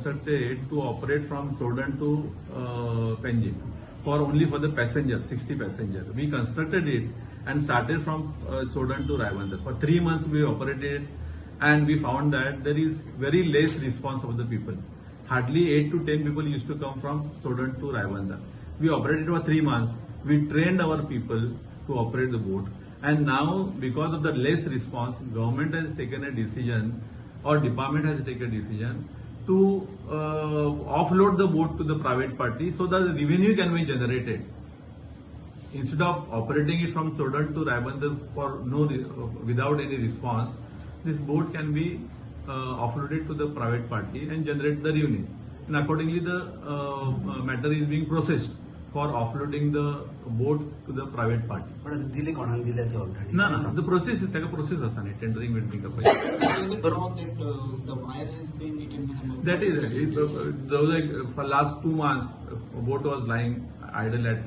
constructed to operate from Jordan to Panjim only for the passengers, 60 passengers. We constructed it and started from Jordan to Raivandar. For 3 months we operated, and we found that there is very less response of the people. Hardly 8 to 10 people used to come from Jordan to Raivandar. We operated for 3 months. We trained our people to operate the boat, and now because of the less response, government has taken a decision, or department has taken a decision to offload the boat to the private party so that the revenue can be generated. Instead of operating it from Jordan to Raivandar without any response, this boat can be offloaded to the private party and generate the revenue. And accordingly, the matter is being processed for offloading the boat to the private party. But the already. No. The process is like a process, tendering will take a the wire has been eaten. That is it. For last 2 months, a boat was lying idle at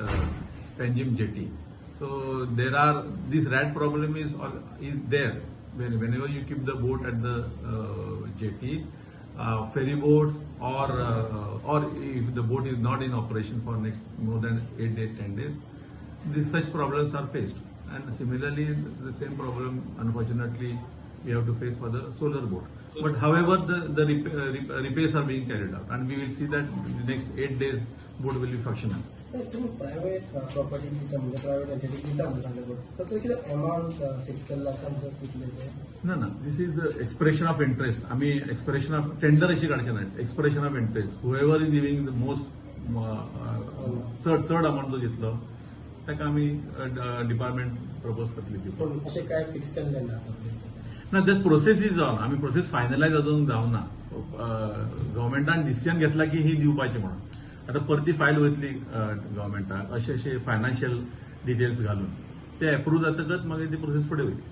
Panjim jetty. So this rat problem is there. Whenever you keep the boat at the jetty, ferry boats, or if the boat is not in operation for next more than 8 days, 10 days, such problems are faced. And similarly, the same problem, unfortunately, we have to face for the solar boat. But however, the repairs are being carried out, and we will see that in the next 8 days, boat will be functional. Private property private entity so amount fiscal No. This is expression of interest. I mean, expression of tender expression of interest. Whoever is giving the most third amount to घेतलं त्या आम्ही department propose करतली. Fix केलेलं ना that process is on. आम्ही process finalise अजून जाऊ ना. गव्हर्नमेंटान डिसिजन घेतला की ही दिवपाची म्हणून. आता परती फायल वयतली गव्हर्नमेंटाक असे फायनान्शियल डिटेल्स घालून ते अप्रूव्ह जातकच मागीर ती प्रोसेस फुडें वयतली.